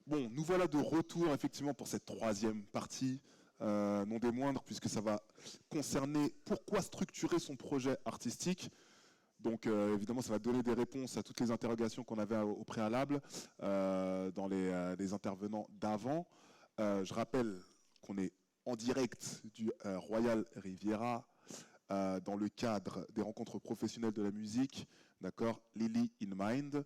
Bon, nous voilà de retour effectivement pour cette troisième partie, non des moindres, puisque ça va concerner pourquoi structurer son projet artistique. Donc évidemment, ça va donner des réponses à toutes les interrogations qu'on avait au préalable dans les intervenants d'avant. Je rappelle qu'on est en direct du Royal Riviera dans le cadre des rencontres professionnelles de la musique, d'accord, Lily in Mind.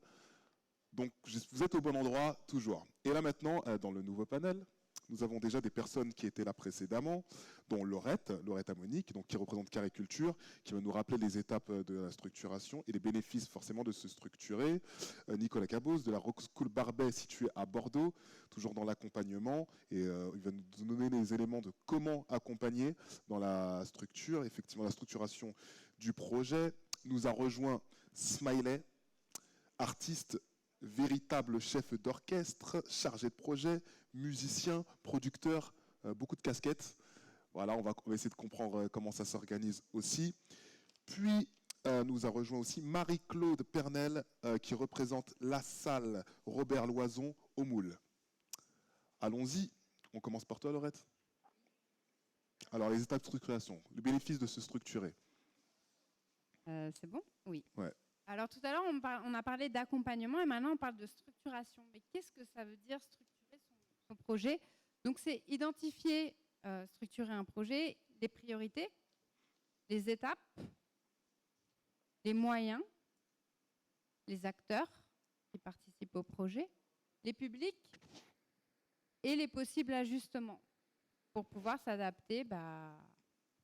Donc, vous êtes au bon endroit, toujours. Et là maintenant, dans le nouveau panel, nous avons déjà des personnes qui étaient là précédemment, dont Laurette Amonique, donc qui représente Cariculture, qui va nous rappeler les étapes de la structuration et les bénéfices forcément de se structurer. Nicolas Cabos de la Rock School Barbet, située à Bordeaux, toujours dans l'accompagnement, et il va nous donner les éléments de comment accompagner dans la structure, effectivement la structuration du projet. Nous a rejoint Smiley, artiste, véritable chef d'orchestre, chargé de projet, musicien, producteur, beaucoup de casquettes. Voilà, on va essayer de comprendre comment ça s'organise aussi. Puis, nous a rejoint aussi Marie-Claude Pernel, qui représente la salle Robert Loison au Moule. Allons-y. On commence par toi, Laurette. Alors, les étapes de structuration, le bénéfice de se structurer. C'est bon? Oui. Ouais. Alors tout à l'heure, on a parlé d'accompagnement et maintenant on parle de structuration. Mais qu'est-ce que ça veut dire structurer son projet? Donc c'est identifier, structurer un projet, les priorités, les étapes, les moyens, les acteurs qui participent au projet, les publics et les possibles ajustements pour pouvoir s'adapter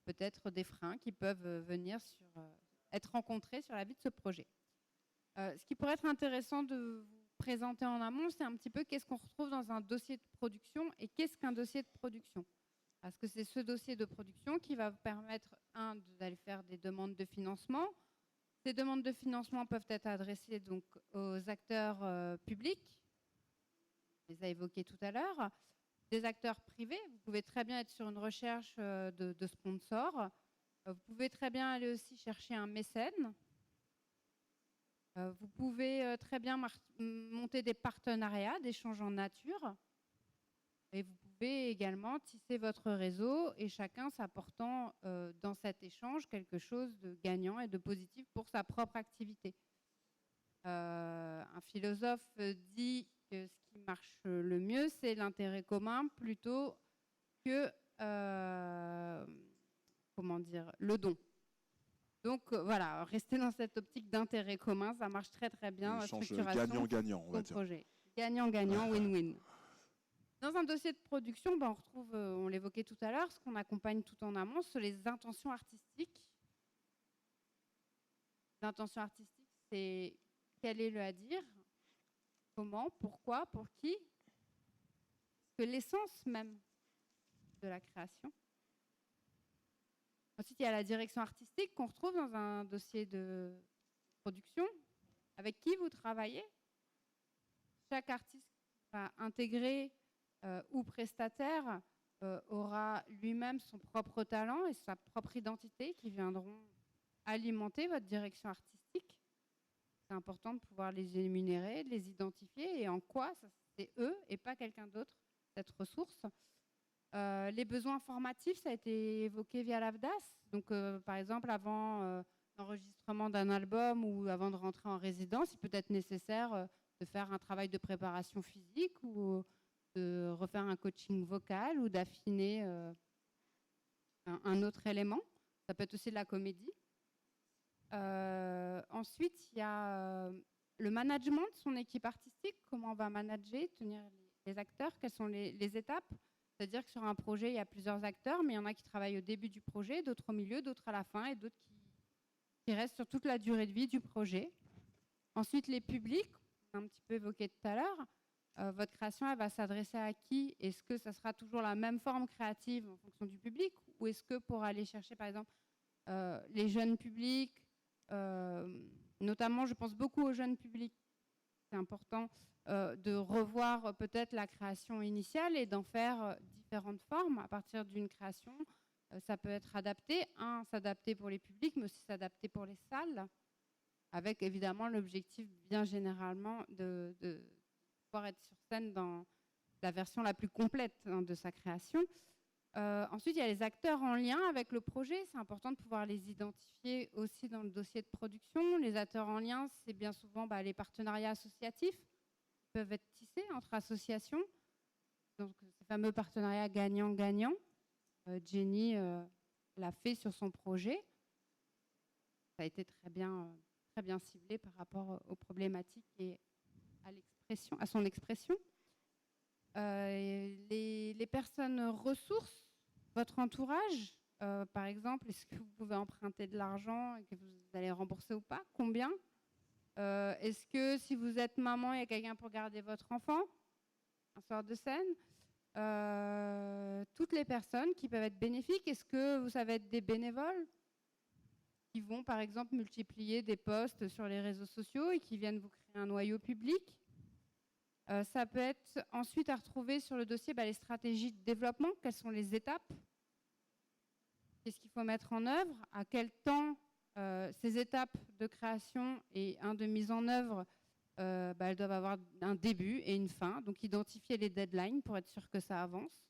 peut-être des freins qui peuvent venir être rencontrés sur la vie de ce projet. Ce qui pourrait être intéressant de vous présenter en amont, c'est un petit peu qu'est-ce qu'on retrouve dans un dossier de production et qu'est-ce qu'un dossier de production. Parce que c'est ce dossier de production qui va vous permettre, d'aller faire des demandes de financement. Ces demandes de financement peuvent être adressées donc aux acteurs publics, on les a évoqués tout à l'heure, des acteurs privés. Vous pouvez très bien être sur une recherche de sponsors. Vous pouvez très bien aller aussi chercher un mécène. Vous pouvez très bien monter des partenariats, d'échanges en nature. Et vous pouvez également tisser votre réseau et chacun s'apportant dans cet échange quelque chose de gagnant et de positif pour sa propre activité. Un philosophe dit que ce qui marche le mieux, c'est l'intérêt commun plutôt que le don. Donc voilà, rester dans cette optique d'intérêt commun, ça marche très très bien. La structuration gagnant-gagnant, on va dire. Projet. Gagnant-gagnant, win-win. Dans un dossier de production, on retrouve, on l'évoquait tout à l'heure, ce qu'on accompagne tout en amont, c'est les intentions artistiques. L'intention artistique, c'est quel est le à dire, comment, pourquoi, pour qui, que l'essence même de la création. Ensuite, il y a la direction artistique qu'on retrouve dans un dossier de production. Avec qui vous travaillez? Chaque artiste va intégrer ou prestataire aura lui-même son propre talent et sa propre identité qui viendront alimenter votre direction artistique. C'est important de pouvoir les énumérer, de les identifier et en quoi c'est eux et pas quelqu'un d'autre, cette ressource. Les besoins formatifs, ça a été évoqué via l'AFDAS. Donc, par exemple, avant l'enregistrement d'un album ou avant de rentrer en résidence, il peut être nécessaire de faire un travail de préparation physique ou de refaire un coaching vocal ou d'affiner un autre élément. Ça peut être aussi de la comédie. Ensuite, il y a le management de son équipe artistique. Comment on va manager, tenir les acteurs, quelles sont les étapes. C'est-à-dire que sur un projet, il y a plusieurs acteurs, mais il y en a qui travaillent au début du projet, d'autres au milieu, d'autres à la fin et d'autres qui restent sur toute la durée de vie du projet. Ensuite, les publics, on a un petit peu évoqué tout à l'heure. Votre création, elle va s'adresser à qui? Est-ce que ça sera toujours la même forme créative en fonction du public? Ou est-ce que pour aller chercher, par exemple, les jeunes publics, notamment, je pense beaucoup aux jeunes publics, c'est important de revoir peut-être la création initiale et d'en faire différentes formes à partir d'une création. Ça peut être adapté, s'adapter pour les publics, mais aussi s'adapter pour les salles, avec évidemment l'objectif bien généralement de pouvoir être sur scène dans la version la plus complète de sa création. Ensuite, il y a les acteurs en lien avec le projet. C'est important de pouvoir les identifier aussi dans le dossier de production. Les acteurs en lien, c'est bien souvent les partenariats associatifs qui peuvent être tissés entre associations. Donc, ces fameux partenariats gagnant-gagnant. Jenny l'a fait sur son projet. Ça a été très bien ciblé par rapport aux problématiques et à son expression. Les personnes ressources, votre entourage, par exemple, est-ce que vous pouvez emprunter de l'argent et que vous allez rembourser ou pas? Combien? Est-ce que si vous êtes maman, il y a quelqu'un pour garder votre enfant un soir de scène? Toutes les personnes qui peuvent être bénéfiques, est-ce que vous savez être des bénévoles qui vont par exemple multiplier des posts sur les réseaux sociaux et qui viennent vous créer un noyau public? Ça peut être ensuite à retrouver sur le dossier les stratégies de développement, quelles sont les étapes, qu'est-ce qu'il faut mettre en œuvre, à quel temps ces étapes de création et de mise en œuvre, elles doivent avoir un début et une fin, donc identifier les deadlines pour être sûr que ça avance.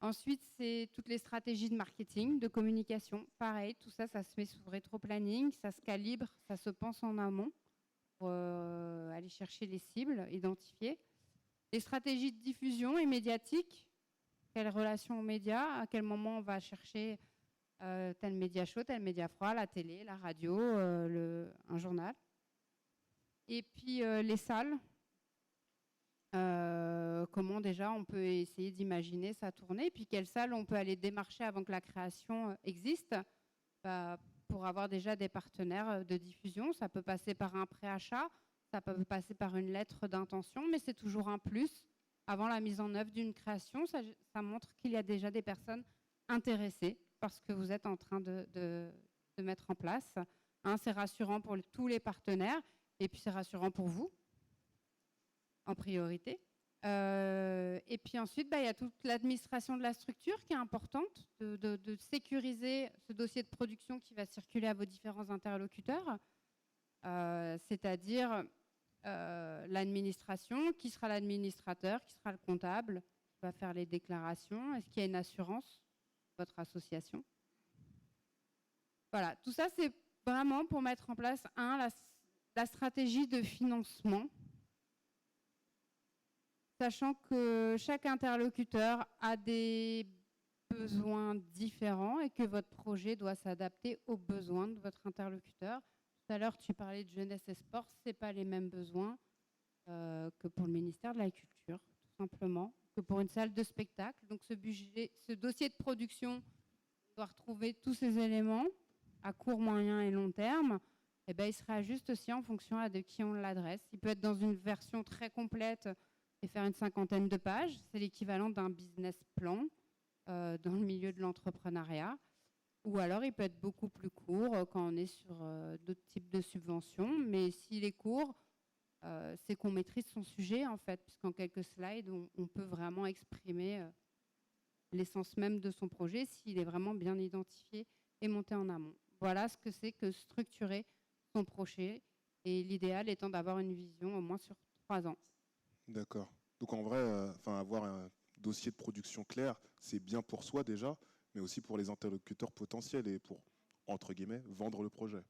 Ensuite, c'est toutes les stratégies de marketing, de communication. Pareil, tout ça, ça se met sous rétro-planning, ça se calibre, ça se pense en amont pour aller chercher les cibles, identifier. Les stratégies de diffusion et médiatique, quelle relation aux médias, à quel moment on va chercher tel média chaud, tel média froid, la télé, la radio, un journal. Et puis les salles, comment déjà on peut essayer d'imaginer sa tournée, et puis quelles salles on peut aller démarcher avant que la création existe pour avoir déjà des partenaires de diffusion. Ça peut passer par un préachat, ça peut passer par une lettre d'intention, mais c'est toujours un plus. Avant la mise en œuvre d'une création, ça montre qu'il y a déjà des personnes intéressées par ce que vous êtes en train de mettre en place. C'est rassurant pour tous les partenaires, et puis c'est rassurant pour vous, en priorité. Et puis ensuite, il y a toute l'administration de la structure qui est importante, de sécuriser ce dossier de production qui va circuler à vos différents interlocuteurs, c'est-à-dire l'administration, qui sera l'administrateur, qui sera le comptable, qui va faire les déclarations, est-ce qu'il y a une assurance, votre association. Voilà, tout ça c'est vraiment pour mettre en place la stratégie de financement, sachant que chaque interlocuteur a des besoins différents et que votre projet doit s'adapter aux besoins de votre interlocuteur. Tout à l'heure, tu parlais de jeunesse et sport, ce n'est pas les mêmes besoins que pour le ministère de la Culture, tout simplement, que pour une salle de spectacle. Donc ce dossier de production doit retrouver tous ces éléments à court, moyen et long terme. Il se réajuste aussi en fonction de qui on l'adresse. Il peut être dans une version très complète et faire une 50aine de pages. C'est l'équivalent d'un business plan dans le milieu de l'entrepreneuriat. Ou alors, il peut être beaucoup plus court quand on est sur d'autres types de subventions. Mais s'il est court, c'est qu'on maîtrise son sujet, en fait, puisqu'en quelques slides, on peut vraiment exprimer l'essence même de son projet s'il est vraiment bien identifié et monté en amont. Voilà ce que c'est que structurer son projet. Et l'idéal étant d'avoir une vision au moins sur 3 ans. D'accord. Donc en vrai, avoir un dossier de production clair, c'est bien pour soi déjà, mais aussi pour les interlocuteurs potentiels et pour, entre guillemets, vendre le projet.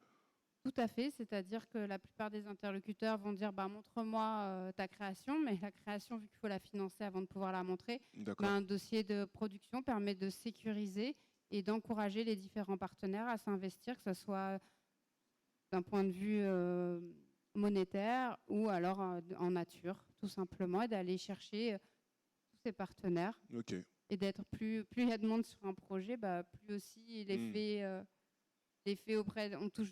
Tout à fait, c'est-à-dire que la plupart des interlocuteurs vont dire montre-moi ta création, mais la création, vu qu'il faut la financer avant de pouvoir la montrer, un dossier de production permet de sécuriser et d'encourager les différents partenaires à s'investir, que ce soit d'un point de vue monétaire ou alors en nature, tout simplement, et d'aller chercher tous ces partenaires. Okay. Et d'être plus il y a de monde sur un projet, plus aussi l'effet auprès, on touche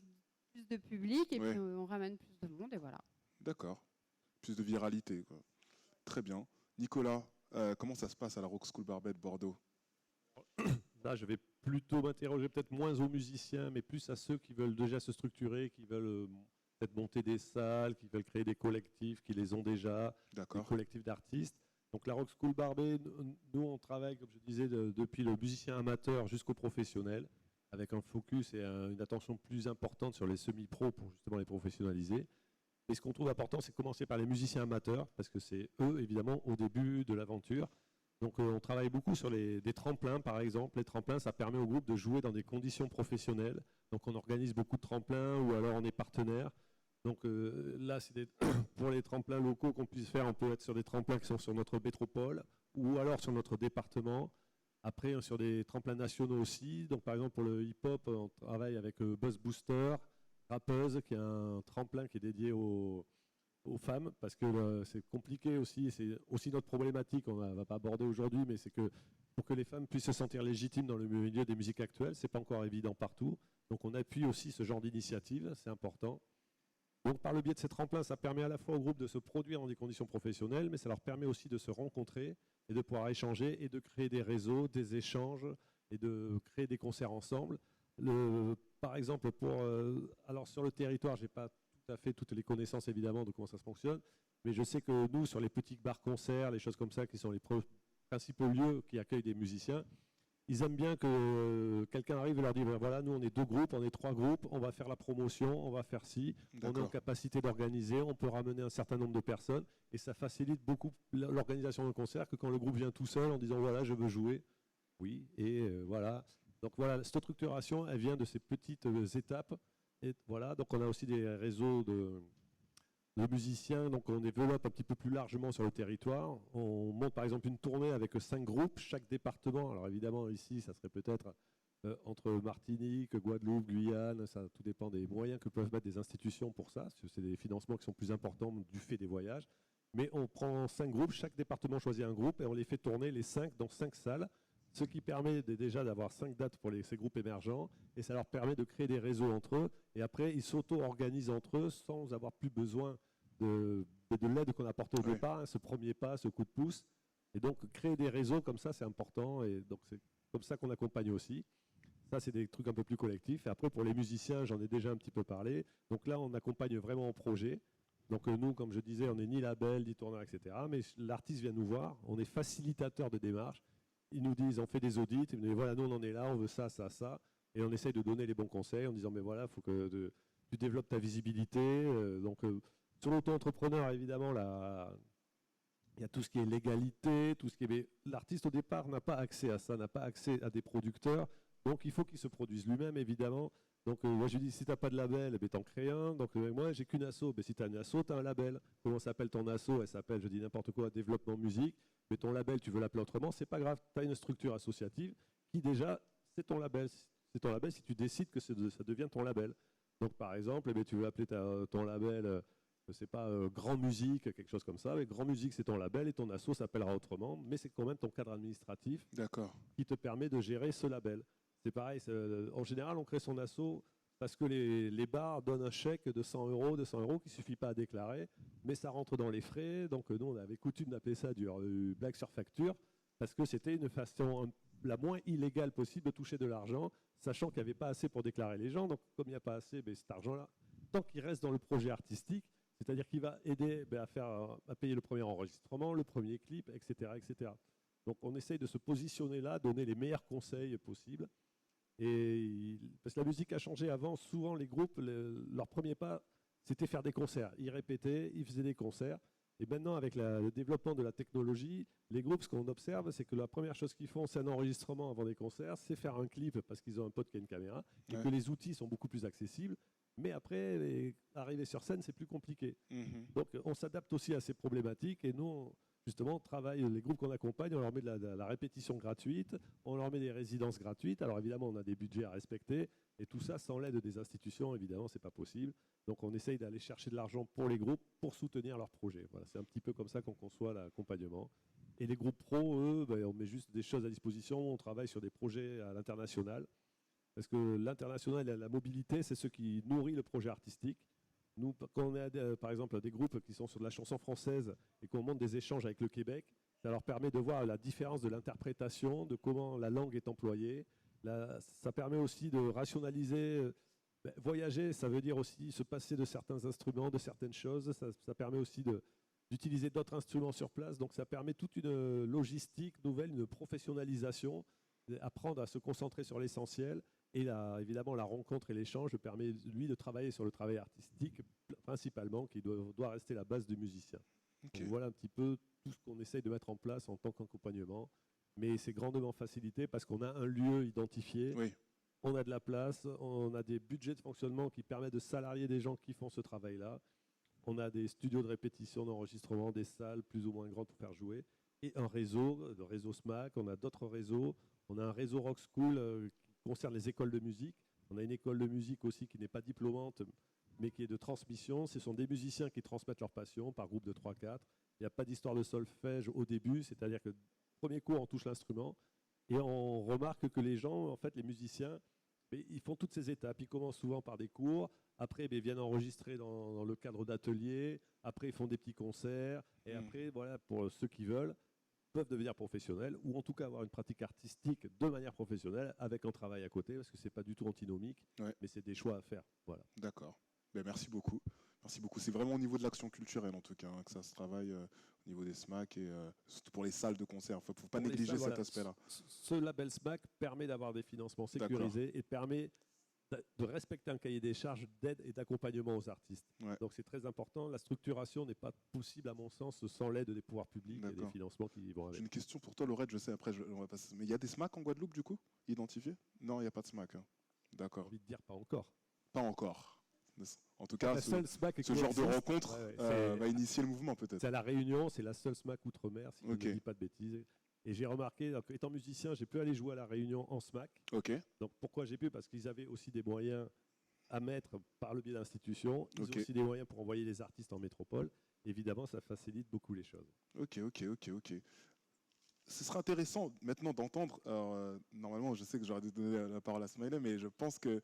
plus de public et puis on ramène plus de monde et voilà. D'accord. Plus de viralité, quoi. Très bien. Nicolas, comment ça se passe à la Rock School Barbet de Bordeaux? Là, je vais plutôt m'interroger peut-être moins aux musiciens, mais plus à ceux qui veulent déjà se structurer, qui veulent peut-être monter des salles, qui veulent créer des collectifs, qui les ont déjà, des collectifs d'artistes. Donc la Rock School Barbet, nous on travaille, comme je disais, depuis le musicien amateur jusqu'au professionnel, avec un focus et une attention plus importante sur les semi-pros pour justement les professionnaliser. Mais ce qu'on trouve important, c'est de commencer par les musiciens amateurs, parce que c'est eux, évidemment, au début de l'aventure. Donc on travaille beaucoup sur des tremplins, par exemple. Les tremplins, ça permet au groupe de jouer dans des conditions professionnelles. Donc on organise beaucoup de tremplins, ou alors on est partenaire. Donc là, c'est pour les tremplins locaux qu'on puisse faire, on peut être sur des tremplins qui sont sur notre métropole, ou alors sur notre département. Après, sur des tremplins nationaux aussi. Donc par exemple, pour le hip-hop, on travaille avec Buzz Booster, Rappeuse, qui est un tremplin qui est dédié aux femmes, parce que c'est compliqué aussi, c'est aussi notre problématique, on ne va pas aborder aujourd'hui, mais c'est que pour que les femmes puissent se sentir légitimes dans le milieu des musiques actuelles, ce n'est pas encore évident partout. Donc on appuie aussi ce genre d'initiative, c'est important. Donc par le biais de ces tremplins, ça permet à la fois au groupe de se produire dans des conditions professionnelles, mais ça leur permet aussi de se rencontrer et de pouvoir échanger et de créer des réseaux, des échanges et de créer des concerts ensemble. Par exemple, alors sur le territoire, je n'ai pas tout à fait toutes les connaissances évidemment de comment ça se fonctionne, mais je sais que nous, sur les petits bars-concerts, les choses comme ça, qui sont les principaux lieux qui accueillent des musiciens, ils aiment bien que quelqu'un arrive et leur dise, ben voilà, nous on est 2 groupes, on est 3 groupes, on va faire la promotion, on va faire ci, on est en capacité d'organiser, on peut ramener un certain nombre de personnes, et ça facilite beaucoup l'organisation d'un concert que quand le groupe vient tout seul en disant, voilà, je veux jouer, oui, et voilà. Donc voilà, cette structuration, elle vient de ces petites étapes. Et voilà, donc on a aussi des réseaux de musiciens, donc on développe un petit peu plus largement sur le territoire. On monte par exemple une tournée avec 5 groupes, chaque département. Alors évidemment ici, ça serait peut-être entre Martinique, Guadeloupe, Guyane, ça tout dépend des moyens que peuvent mettre des institutions pour ça. C'est des financements qui sont plus importants du fait des voyages. Mais on prend 5 groupes, chaque département choisit un groupe et on les fait tourner les 5 dans 5 salles. Ce qui permet déjà d'avoir 5 dates pour ces groupes émergents, et ça leur permet de créer des réseaux entre eux, et après ils s'auto-organisent entre eux sans avoir plus besoin de l'aide qu'on apportait au départ, ce premier pas, ce coup de pouce. Et donc créer des réseaux comme ça, c'est important, et donc c'est comme ça qu'on accompagne aussi. Ça, c'est des trucs un peu plus collectifs. Et après, pour les musiciens, j'en ai déjà un petit peu parlé. Donc là, on accompagne vraiment en projet. Donc nous, comme je disais, on n'est ni label, ni tourneur, etc. Mais l'artiste vient nous voir, on est facilitateur de démarche. Ils nous disent, on fait des audits, ils nous disent, voilà, nous on en est là, on veut ça, ça, ça. Et on essaye de donner les bons conseils en disant, mais voilà, il faut que tu développes ta visibilité. Sur l'auto-entrepreneur, évidemment, là, il y a tout ce qui est légalité, tout ce qui est... Mais l'artiste, au départ, n'a pas accès à ça, n'a pas accès à des producteurs. Donc, il faut qu'il se produise lui-même, évidemment. Donc, moi, je lui dis, si tu n'as pas de label, eh t'en crées un. Donc, moi, j'ai qu'une asso. Si tu as une asso, tu as un label. Comment s'appelle ton asso? Elle s'appelle, je dis n'importe quoi, développement musique. Mais ton label, tu veux l'appeler autrement, c'est pas grave. Tu as une structure associative qui, déjà, c'est ton label. C'est ton label si tu décides que ça devient ton label. Donc, par exemple, tu veux appeler ton label, c'est pas Grand Musique, quelque chose comme ça. Mais Grand Musique, c'est ton label et ton asso s'appellera autrement. Mais c'est quand même ton cadre administratif qui te permet de gérer ce label. C'est pareil, en général, on crée son asso parce que les bars donnent un chèque de 100 € qui ne suffit pas à déclarer, mais ça rentre dans les frais. Donc nous, on avait coutume d'appeler ça du blague sur facture, parce que c'était une façon la moins illégale possible de toucher de l'argent, sachant qu'il n'y avait pas assez pour déclarer les gens. Donc comme il n'y a pas assez, cet argent-là, tant qu'il reste dans le projet artistique, c'est-à-dire qu'il va aider à payer le premier enregistrement, le premier clip, etc., etc. Donc on essaye de se positionner là, donner les meilleurs conseils possibles. Parce que la musique a changé avant, souvent les groupes, leur premier pas, c'était faire des concerts. Ils répétaient, ils faisaient des concerts. Et maintenant, avec le développement de la technologie, les groupes, ce qu'on observe, c'est que la première chose qu'ils font, c'est un enregistrement avant des concerts, c'est faire un clip parce qu'ils ont un pote qui a une caméra, et que les outils sont beaucoup plus accessibles. Mais après, arriver sur scène, c'est plus compliqué. Donc, on s'adapte aussi à ces problématiques, et nous, justement, on travaille, les groupes qu'on accompagne, on leur met de la répétition gratuite, on leur met des résidences gratuites. Alors évidemment, on a des budgets à respecter, et tout ça sans l'aide des institutions, évidemment, c'est pas possible. Donc on essaye d'aller chercher de l'argent pour les groupes pour soutenir leurs projets. Voilà, c'est un petit peu comme ça qu'on conçoit l'accompagnement. Et les groupes pro, eux, on met juste des choses à disposition, on travaille sur des projets à l'international. Parce que l'international et la mobilité, c'est ce qui nourrit le projet artistique. Nous, quand on a par exemple des groupes qui sont sur de la chanson française et qu'on monte des échanges avec le Québec, ça leur permet de voir la différence de l'interprétation, de comment la langue est employée. Ça permet aussi de rationaliser. Voyager, ça veut dire aussi se passer de certains instruments, de certaines choses. Ça permet aussi d'utiliser d'autres instruments sur place. Donc ça permet toute une logistique nouvelle, une professionnalisation, apprendre à se concentrer sur l'essentiel. Et évidemment, la rencontre et l'échange permet, lui, de travailler sur le travail artistique, principalement qui doit rester la base du musicien. Okay. Donc, voilà un petit peu tout ce qu'on essaye de mettre en place en tant qu'accompagnement. Mais c'est grandement facilité parce qu'on a un lieu identifié, oui. On a de la place, on a des budgets de fonctionnement qui permettent de salarier des gens qui font ce travail-là. On a des studios de répétition, d'enregistrement, des salles plus ou moins grandes pour faire jouer. Et un réseau, le réseau SMAC, on a d'autres réseaux. On a un réseau Rock School qui concerne les écoles de musique. On a une école de musique aussi qui n'est pas diplômante, mais qui est de transmission. Ce sont des musiciens qui transmettent leur passion par groupe de 3-4. Il n'y a pas d'histoire de solfège au début, c'est-à-dire que premier cours, on touche l'instrument et on remarque que les gens, en fait, les musiciens, ils font toutes ces étapes. Ils commencent souvent par des cours, après ils viennent enregistrer dans le cadre d'ateliers, après ils font des petits concerts, et après, voilà, pour ceux qui veulent, peuvent devenir professionnels ou en tout cas avoir une pratique artistique de manière professionnelle avec un travail à côté, parce que ce n'est pas du tout antinomique, mais c'est des choix à faire. Voilà. D'accord. Ben, merci beaucoup. Merci beaucoup. C'est vraiment au niveau de l'action culturelle, en tout cas, que ça se travaille au niveau des SMAC et surtout pour les salles de concert. Il ne faut pas négliger cet aspect-là. Ce label SMAC permet d'avoir des financements sécurisés et permet de respecter un cahier des charges d'aide et d'accompagnement aux artistes. Ouais. Donc c'est très important. La structuration n'est pas possible, à mon sens, sans l'aide des pouvoirs publics et des financements qui vont avec. J'ai une question pour toi, Laurette. Je sais, après, on va passer. Mais il y a des SMAC en Guadeloupe, du coup, identifiés? Non, il n'y a pas de SMAC. Hein. D'accord. J'ai envie de dire pas encore. Pas encore. En tout cas, ce genre de rencontre va initier le mouvement peut-être. C'est à La Réunion, c'est la seule SMAC outre-mer, si je ne dis pas de bêtises. Et j'ai remarqué, donc, étant musicien, j'ai pu aller jouer à La Réunion en SMAC. Donc pourquoi j'ai pu? Parce qu'ils avaient aussi des moyens à mettre par le biais d'institutions. Ils ont aussi des moyens pour envoyer les artistes en métropole. Évidemment, ça facilite beaucoup les choses. Ok. Ce sera intéressant maintenant d'entendre. Normalement, je sais que j'aurais dû donner la parole à Smiley, mais je pense que...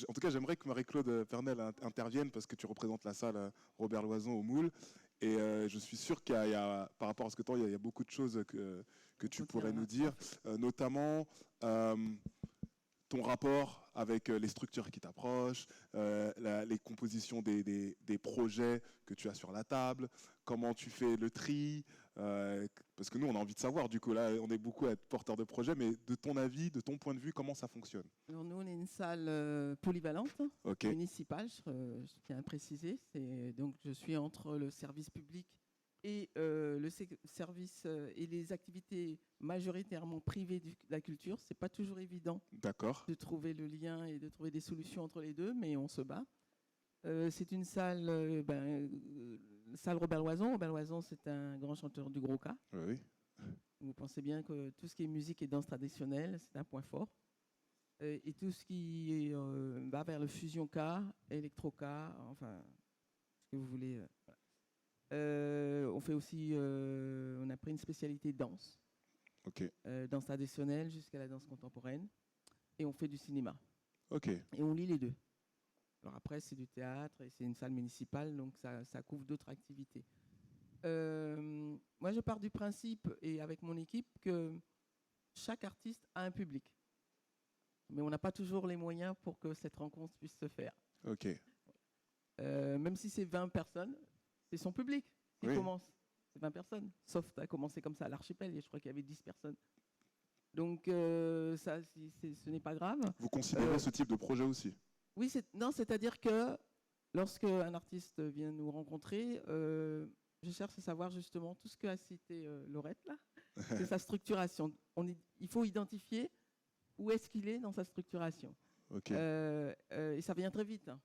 En tout cas, j'aimerais que Marie-Claude Pernelle intervienne parce que tu représentes la salle Robert Loison au Moule. Et je suis sûr qu'il y a, par rapport à ce que tu as, il y a beaucoup de choses que tu pourrais nous dire, notamment ton rapport avec les structures qui t'approchent, les compositions des projets que tu as sur la table, comment tu fais le tri, parce que nous, on a envie de savoir, du coup, là, on est beaucoup à être porteurs de projets, mais de ton avis, de ton point de vue, comment ça fonctionne? Alors nous, on est une salle polyvalente, municipale, je tiens à préciser. Donc, je suis entre le service public et le service et les activités majoritairement privées de la culture. Ce n'est pas toujours évident de trouver le lien et de trouver des solutions entre les deux, mais on se bat. C'est une salle, salle Robert Loison. Robert Loison, c'est un grand chanteur du gros cas. Oui. Vous pensez bien que tout ce qui est musique et danse traditionnelle, c'est un point fort. Et tout ce qui va vers le fusion cas, électro cas, enfin, ce que vous voulez. On fait aussi, on a pris une spécialité danse. Danse traditionnelle jusqu'à la danse contemporaine. Et on fait du cinéma. Et on lit les deux. Alors après, c'est du théâtre et c'est une salle municipale, donc ça couvre d'autres activités. Moi, je pars du principe, et avec mon équipe, que chaque artiste a un public. Mais on n'a pas toujours les moyens pour que cette rencontre puisse se faire. Même si c'est 20 personnes, c'est son public qui commence. C'est 20 personnes. Sauf tu as commencé comme ça à l'archipel, et je crois qu'il y avait 10 personnes. Donc, ça, ce n'est pas grave. Vous considérez ce type de projet aussi? Oui, c'est-à-dire que lorsque un artiste vient nous rencontrer, je cherche à savoir justement tout ce qu'a cité Laurette, là, c'est sa structuration. Il faut identifier où est-ce qu'il est dans sa structuration. Et ça vient très vite. Hein.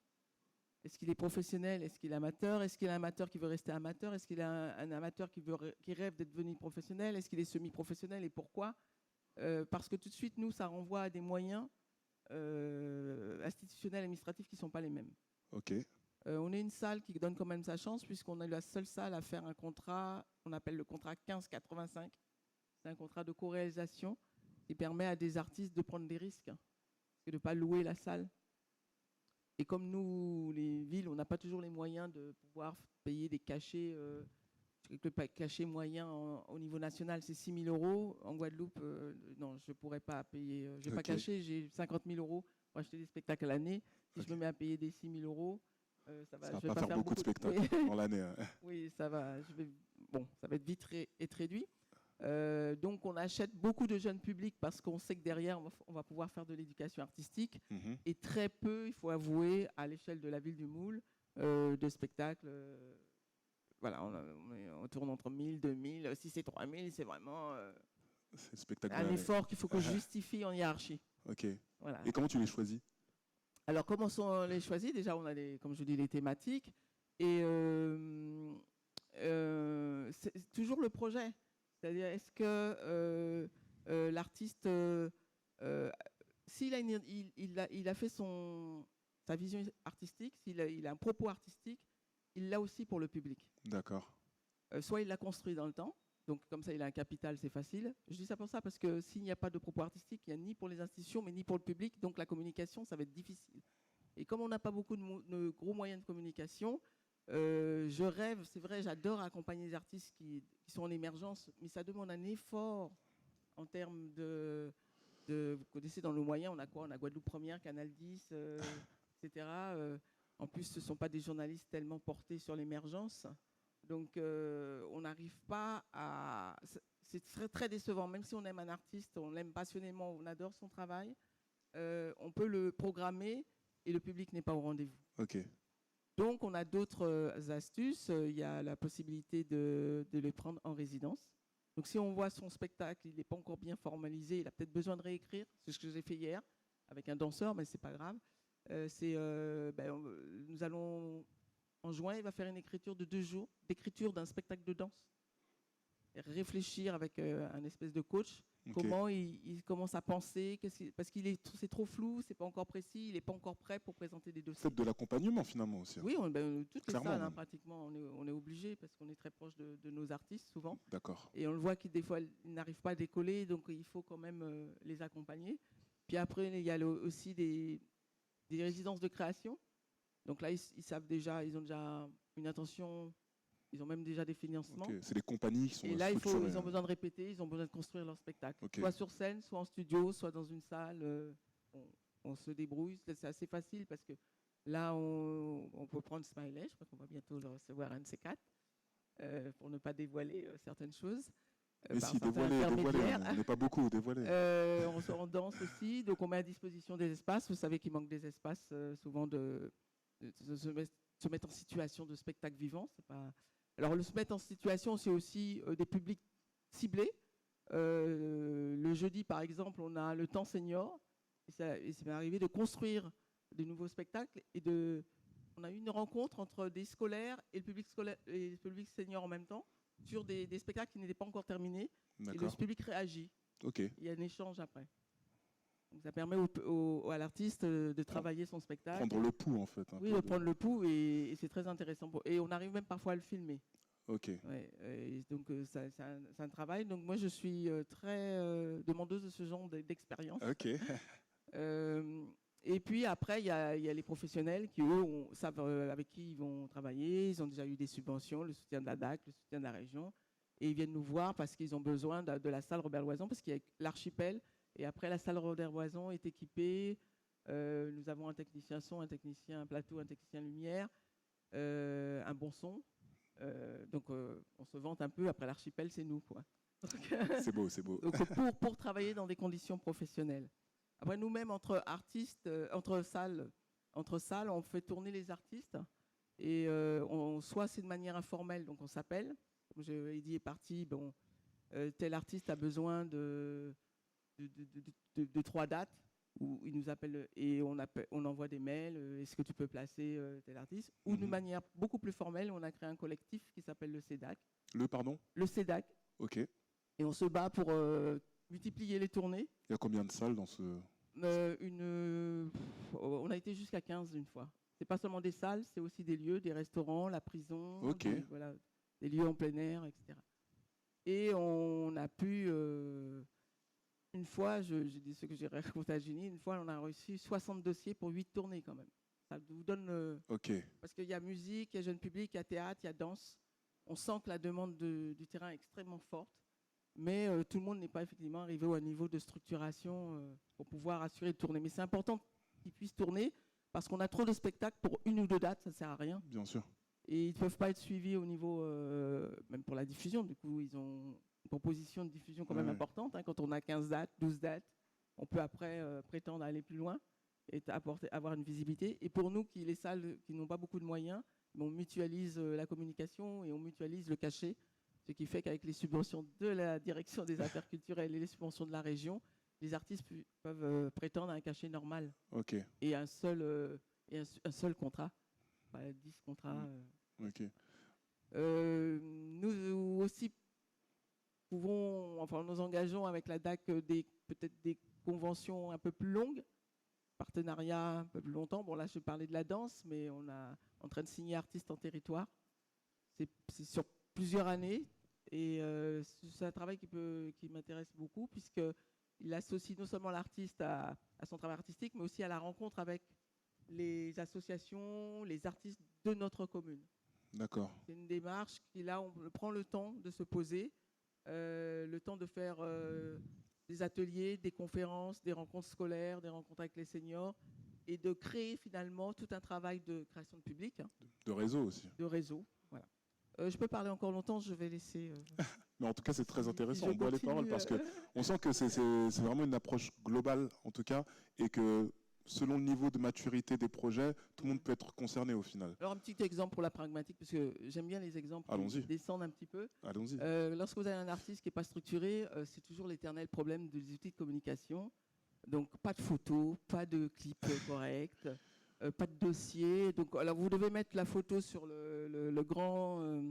Est-ce qu'il est professionnel? Est-ce qu'il est amateur? Est-ce qu'il est amateur qui veut rester amateur? Est-ce qu'il est un amateur qui rêve d'être devenu professionnel? Est-ce qu'il est semi-professionnel et pourquoi? Parce que tout de suite, nous, ça renvoie à des moyens institutionnels, administratifs qui ne sont pas les mêmes. On est une salle qui donne quand même sa chance puisqu'on est la seule salle à faire un contrat, on appelle le contrat 1585. C'est un contrat de co-réalisation qui permet à des artistes de prendre des risques et de ne pas louer la salle. Et comme nous, les villes, on n'a pas toujours les moyens de pouvoir payer des cachets. Le cachet moyen au niveau national, c'est 6 000 €. En Guadeloupe, non, je ne pourrais pas payer. Je n'ai pas caché, j'ai 50 000 € pour acheter des spectacles à l'année. Si je me mets à payer des 6 000 €, ça va pas faire beaucoup de spectacles dans l'année. Oui, ça va. Ça va être vite être réduit. Donc, on achète beaucoup de jeunes publics parce qu'on sait que derrière, on va pouvoir faire de l'éducation artistique. Et très peu, il faut avouer, à l'échelle de la ville du Moule, de spectacles. Voilà, on tourne entre 1000, 2000. Si c'est 3000, c'est vraiment un effort qu'il faut que je justifie en hiérarchie. Ok. Voilà. Et comment tu les choisis? Alors, comment sont les choisis? Déjà, on a, comme je vous dis, les thématiques. Et c'est toujours le projet. C'est-à-dire, est-ce que l'artiste, s'il a fait sa vision artistique, s'il a un propos artistique, il l'a aussi pour le public. D'accord. Soit il l'a construit dans le temps, donc comme ça il a un capital, c'est facile. Je dis ça pour ça parce que s'il n'y a pas de propos artistique, il n'y a ni pour les institutions, mais ni pour le public, donc la communication, ça va être difficile. Et comme on n'a pas beaucoup de gros moyens de communication, je rêve, c'est vrai, j'adore accompagner les artistes qui sont en émergence, mais ça demande un effort en termes de vous connaissez dans nos moyens, on a quoi? On a Guadeloupe Première, Canal 10, etc. En plus, ce ne sont pas des journalistes tellement portés sur l'émergence. Donc, on n'arrive pas à... C'est très, très décevant. Même si on aime un artiste, on l'aime passionnément, on adore son travail, on peut le programmer et le public n'est pas au rendez-vous. Ok. Donc, on a d'autres astuces. Il y a la possibilité de les prendre en résidence. Donc, si on voit son spectacle, il n'est pas encore bien formalisé, il a peut-être besoin de réécrire. C'est ce que j'ai fait hier avec un danseur, mais ce n'est pas grave. Nous allons, en juin, il va faire une écriture de 2 jours, d'écriture d'un spectacle de danse. Et réfléchir avec un espèce de coach, comment il commence à penser, parce que c'est trop flou, c'est pas encore précis, il n'est pas encore prêt pour présenter des dossiers. Faites de l'accompagnement finalement aussi. Oui, toutes les salles, pratiquement, on est obligé, parce qu'on est très proche de nos artistes souvent. D'accord. Et on le voit qu'ils des fois ils n'arrivent pas à décoller, donc il faut quand même les accompagner. Puis après, il y a aussi des résidences de création. Donc là, ils savent déjà, ils ont déjà une intention, ils ont même déjà des financements. Okay. C'est des compagnies qui sont et là, ils ont besoin de répéter, ils ont besoin de construire leur spectacle. Okay. Soit sur scène, soit en studio, soit dans une salle. On se débrouille, c'est assez facile parce que là, on peut prendre Smiley, je crois qu'on va bientôt le recevoir un de ces 4, pour ne pas dévoiler certaines choses. Mais si, dévoiler, on n'est pas beaucoup, dévoiler. On danse aussi, donc on met à disposition des espaces. Vous savez qu'il manque des espaces souvent de se mettre en situation de spectacle vivant. Alors le se mettre en situation, c'est aussi des publics ciblés. Le jeudi, par exemple, on a le temps senior. Et ça m'est arrivé de construire de nouveaux spectacles. On a eu une rencontre entre des scolaires et le public senior en même temps, sur des spectacles qui n'étaient pas encore terminés. Et le public réagit. Okay. Il y a un échange après. Donc ça permet à l'artiste de travailler son spectacle. Prendre le pouls, en fait. Oui, de prendre le pouls, et c'est très intéressant. Et on arrive même parfois à le filmer. Ok. Ouais, donc c'est un travail. Donc moi, je suis très demandeuse de ce genre d'expérience. Ok. Et puis après, il y a les professionnels qui, eux, savent avec qui ils vont travailler. Ils ont déjà eu des subventions, le soutien de la DAC, le soutien de la région. Et ils viennent nous voir parce qu'ils ont besoin de la salle Robert Loison, parce qu'il y a l'archipel. Et après, la salle Robert Loison est équipée. Nous avons un technicien son, un technicien plateau, un technicien lumière, un bon son. Donc, on se vante un peu. Après l'archipel, c'est nous, quoi. C'est beau, c'est beau. Donc, pour travailler dans des conditions professionnelles. Après, nous-mêmes, entre salles, on fait tourner les artistes. Et soit c'est de manière informelle, donc on s'appelle. Comme Eddy est parti, bon, tel artiste a besoin de 3 dates, où il nous appelle et on envoie des mails. Est-ce que tu peux placer tel artiste? Ou de manière beaucoup plus formelle, on a créé un collectif qui s'appelle le CEDAC. Le CEDAC. Ok. Et on se bat pour multiplier les tournées. Il y a combien de salles dans ce... On a été jusqu'à 15 une fois. C'est pas seulement des salles, c'est aussi des lieux, des restaurants, la prison, des lieux en plein air, etc. Et on a pu... une fois, je dis ce que j'ai raconté à Ginny, une fois on a reçu 60 dossiers pour 8 tournées quand même. Ça vous donne... Parce qu'il y a musique, il y a jeune public, il y a théâtre, il y a danse. On sent que la demande du terrain est extrêmement forte. Mais tout le monde n'est pas effectivement arrivé au niveau de structuration pour pouvoir assurer de tourner. Mais c'est important qu'ils puissent tourner parce qu'on a trop de spectacles pour 1 ou 2 dates, ça ne sert à rien. Bien sûr. Et ils ne peuvent pas être suivis au niveau, même pour la diffusion. Du coup, ils ont proposition de diffusion quand même importante. Hein. Quand on a 15 dates, 12 dates, on peut après prétendre aller plus loin et avoir une visibilité. Et pour nous, les salles qui n'ont pas beaucoup de moyens, on mutualise la communication et on mutualise le cachet, ce qui fait qu'avec les subventions de la direction des affaires culturelles et les subventions de la région, les artistes peuvent prétendre à un cachet normal. Et un seul contrat, pas 10 contrats. Nous aussi nous engageons avec la DAC peut-être des conventions un peu plus longues, partenariats un peu plus longtemps. Bon, là, je parlais de la danse, mais on est en train de signer artistes en territoire. C'est sur plusieurs années et c'est un travail qui m'intéresse beaucoup puisqu'il associe non seulement l'artiste à son travail artistique, mais aussi à la rencontre avec les associations, les artistes de notre commune. D'accord. C'est une démarche qui, là, on prend le temps de se poser, le temps de faire des ateliers, des conférences, des rencontres scolaires, des rencontres avec les seniors, et de créer finalement tout un travail de création de public. De réseau aussi. De réseau, voilà. Je peux parler encore longtemps, je vais laisser... Mais en tout cas, c'est très intéressant. On boit les paroles parce qu'on sent que c'est vraiment une approche globale, en tout cas, et que selon le niveau de maturité des projets, tout le monde peut être concerné au final. Alors, un petit exemple pour la pragmatique, parce que j'aime bien les exemples qui descendent un petit peu. Allons-y. Lorsque vous avez un artiste qui n'est pas structuré, c'est toujours l'éternel problème des outils de communication. Donc, pas de photos, pas de clip correct, pas de dossier. Donc, alors, vous devez mettre la photo sur le grand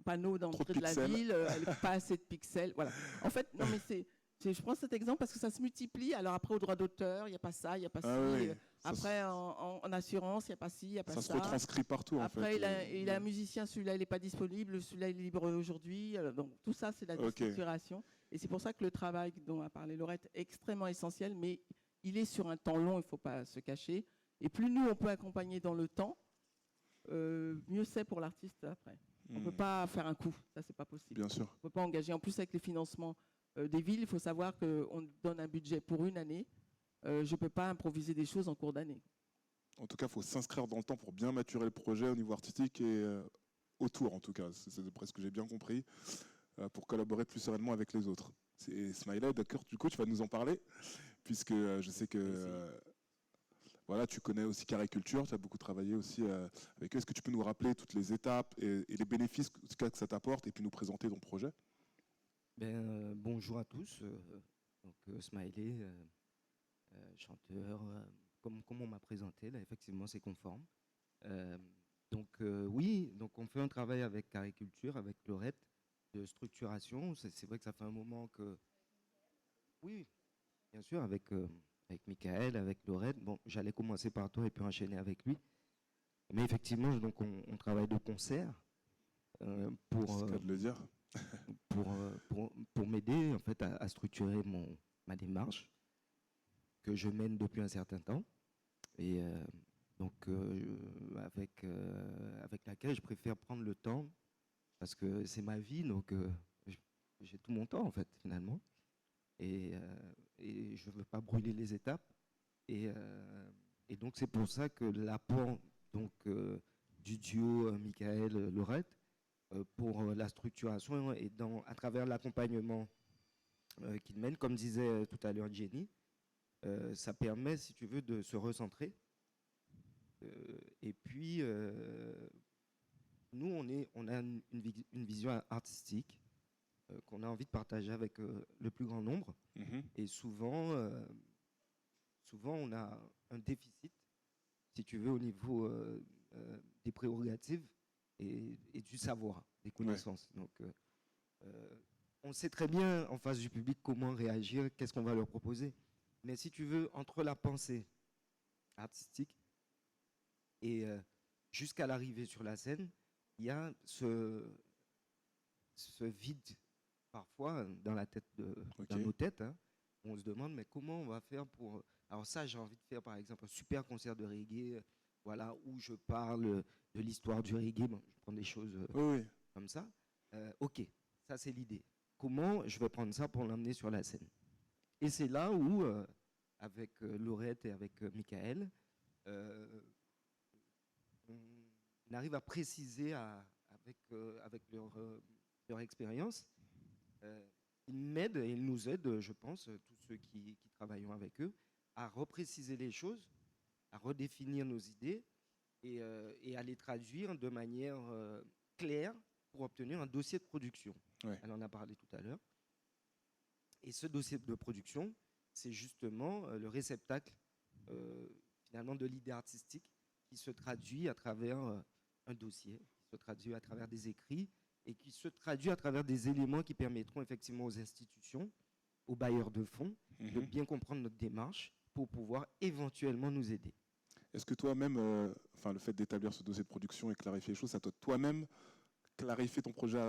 panneau d'entrée de la ville, pas assez de pixels. Voilà. En fait, non, mais je prends cet exemple parce que ça se multiplie. Alors après, au droit d'auteur, il n'y a pas ça, il n'y a pas ci. Oui. Après, en assurance, il n'y a pas ci, il n'y a pas ça. Ça se retranscrit partout, après, en fait. il a un musicien, celui-là, il n'est pas disponible, celui-là, il est libre aujourd'hui. Donc, tout ça, c'est la structuration. Et c'est pour ça que le travail dont a parlé Laurette est extrêmement essentiel, mais il est sur un temps long, il ne faut pas se cacher. Et plus nous, on peut accompagner dans le temps, mieux c'est pour l'artiste après. On ne peut pas faire un coup, ça, c'est pas possible. Bien sûr. On ne peut pas engager. En plus, avec les financements des villes, il faut savoir qu'on donne un budget pour une année. Je ne peux pas improviser des choses en cours d'année. En tout cas, il faut s'inscrire dans le temps pour bien maturer le projet au niveau artistique et autour, en tout cas. C'est presque ce que j'ai bien compris, pour collaborer plus sereinement avec les autres. Smiley, d'accord, du coup, tu vas nous en parler, puisque je sais que voilà, tu connais aussi Carré Culture, tu as beaucoup travaillé aussi avec eux. Est-ce que tu peux nous rappeler toutes les étapes et les bénéfices que ça t'apporte et puis nous présenter ton projet ? Bonjour à tous, Smiley, chanteur, comme on m'a présenté, là effectivement c'est conforme. Oui, donc on fait un travail avec Carré Culture, avec Laurette, de structuration. C'est vrai que ça fait un moment que... Oui, bien sûr, avec Michael, avec Laurette. Bon, j'allais commencer par toi et puis enchaîner avec lui. Mais effectivement, donc on travaille de concert pour... C'est le cas de le dire. pour m'aider en fait à structurer ma démarche que je mène depuis un certain temps et avec laquelle je préfère prendre le temps parce que c'est ma vie, donc j'ai tout mon temps en fait finalement et je ne veux pas brûler les étapes et donc c'est pour ça que l'apport donc du duo Michael-Laurette pour la structuration et à travers l'accompagnement qu'il mène, comme disait tout à l'heure Jenny, ça permet, si tu veux, de se recentrer. Et puis, nous, on a une vision artistique qu'on a envie de partager avec le plus grand nombre. Et souvent, on a un déficit, si tu veux, au niveau des prérogatives et du savoir, des connaissances. Ouais. Donc, on sait très bien en face du public comment réagir, qu'est-ce qu'on va leur proposer. Mais si tu veux, entre la pensée artistique et jusqu'à l'arrivée sur la scène, il y a ce vide parfois dans la tête dans nos têtes. Hein, où on se demande mais comment on va faire pour... Alors ça, j'ai envie de faire par exemple un super concert de reggae, voilà, où je parle de l'histoire du reggae, bon, je prends des choses comme ça. Ok, ça c'est l'idée. Comment je vais prendre ça pour l'emmener sur la scène? Et c'est là où, avec Laurette et avec Michael, on arrive à préciser avec leur expérience ils m'aident et ils nous aident, je pense, tous ceux qui travaillent avec eux, à repréciser les choses, à redéfinir nos idées et à les traduire de manière claire pour obtenir un dossier de production. Ouais. Elle en a parlé tout à l'heure. Et ce dossier de production, c'est justement le réceptacle finalement de l'idée artistique qui se traduit à travers un dossier, qui se traduit à travers des écrits et qui se traduit à travers des éléments qui permettront effectivement aux institutions, aux bailleurs de fonds, de bien comprendre notre démarche pour pouvoir éventuellement nous aider. Est-ce que toi-même, le fait d'établir ce dossier de production et clarifier les choses, ça t'a toi-même clarifié ton projet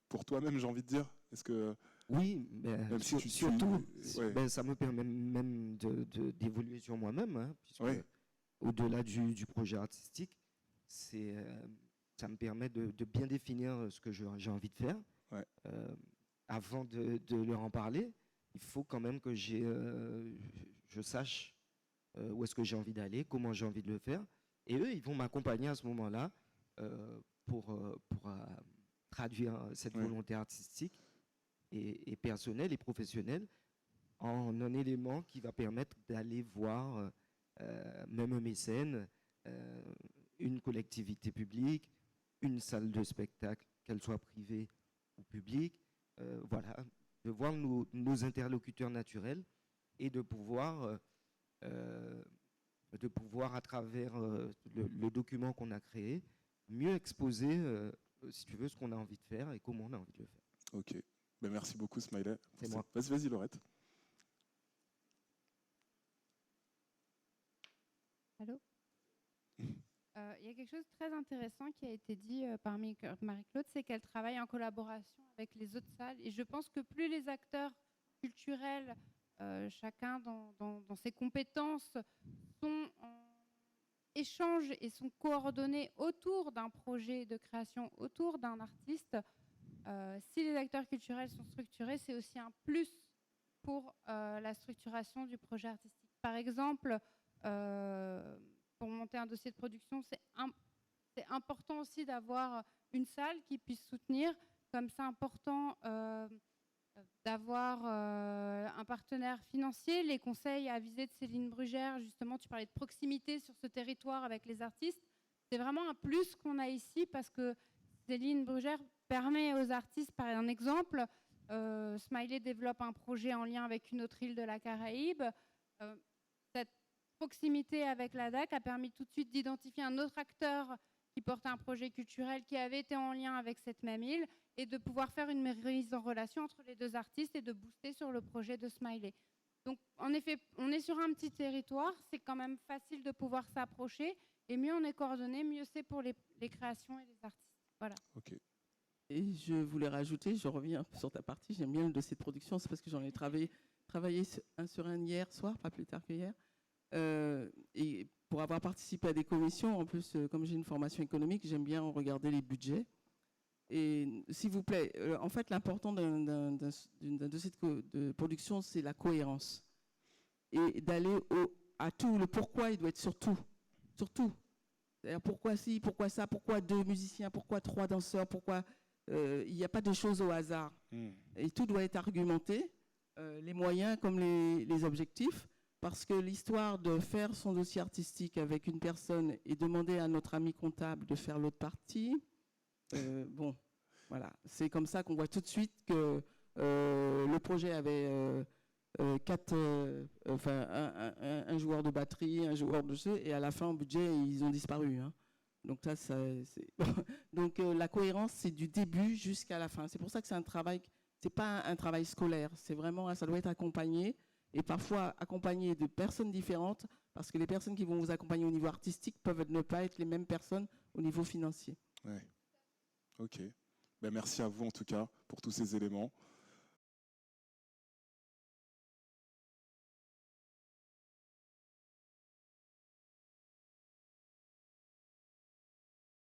pour toi-même, j'ai envie de dire? Est-ce que oui, surtout, ouais. Ça me permet même d'évoluer sur moi-même, hein, puisque ouais. Au-delà du projet artistique, ça me permet de bien définir ce que j'ai envie de faire. Ouais. Avant de leur en parler, il faut quand même que je sache où est-ce que j'ai envie d'aller, comment j'ai envie de le faire. Et eux, ils vont m'accompagner à ce moment-là pour traduire cette volonté artistique et personnelle et professionnelle en un élément qui va permettre d'aller voir même un mécène, une collectivité publique, une salle de spectacle, qu'elle soit privée ou publique, voilà, de voir nos interlocuteurs naturels et de pouvoir à travers le document qu'on a créé, mieux exposer, si tu veux, ce qu'on a envie de faire et comment on a envie de le faire. Ok. Ben, merci beaucoup, Smiley. C'est moi. Vas-y, Laurette. Allô? Il y a quelque chose de très intéressant qui a été dit par Marie-Claude, c'est qu'elle travaille en collaboration avec les autres salles. Et je pense que plus les acteurs culturels, chacun dans ses compétences, sont en échange et sont coordonnés autour d'un projet de création, autour d'un artiste, si les acteurs culturels sont structurés, c'est aussi un plus pour la structuration du projet artistique. Par exemple, pour monter un dossier de production, c'est important aussi d'avoir une salle qui puisse soutenir, comme c'est important d'avoir un partenaire financier. Les conseils avisés de Céline Brugère, justement, tu parlais de proximité sur ce territoire avec les artistes. C'est vraiment un plus qu'on a ici parce que Céline Brugère permet aux artistes, par un exemple, Smiley développe un projet en lien avec une autre île de la Caraïbe. Cette proximité avec la DAC a permis tout de suite d'identifier un autre acteur qui portait un projet culturel qui avait été en lien avec cette même île et de pouvoir faire une mise en relation entre les deux artistes et de booster sur le projet de Smiley. Donc, en effet, on est sur un petit territoire, c'est quand même facile de pouvoir s'approcher et mieux on est coordonné, mieux c'est pour les créations et les artistes. Voilà. Ok. Et je voulais rajouter, je reviens sur ta partie, j'aime bien le dossier de production, c'est parce que j'en ai travaillé sur un hier soir, pas plus tard qu'hier. Et pour avoir participé à des commissions, en plus, comme j'ai une formation économique, j'aime bien regarder les budgets. Et s'il vous plaît, en fait, l'important d'un dossier de production, c'est la cohérence. Et d'aller à tout, le pourquoi, il doit être sur tout. Sur tout. C'est-à-dire pourquoi ci, pourquoi ça, pourquoi 2 musiciens, pourquoi 3 danseurs, pourquoi... il n'y a pas de choses au hasard. Et tout doit être argumenté, les moyens comme les objectifs, parce que l'histoire de faire son dossier artistique avec une personne et demander à notre ami comptable de faire l'autre partie, bon, voilà. C'est comme ça qu'on voit tout de suite que le projet avait un joueur de batterie, un joueur de jeu, et à la fin, au budget, ils ont disparu. Hein. Donc donc la cohérence, c'est du début jusqu'à la fin. C'est pour ça que c'est un travail, c'est pas un travail scolaire. C'est vraiment, ça doit être accompagné et parfois accompagné de personnes différentes, parce que les personnes qui vont vous accompagner au niveau artistique peuvent ne pas être les mêmes personnes au niveau financier. Ouais. Ok. Ben, merci à vous en tout cas pour tous ces éléments.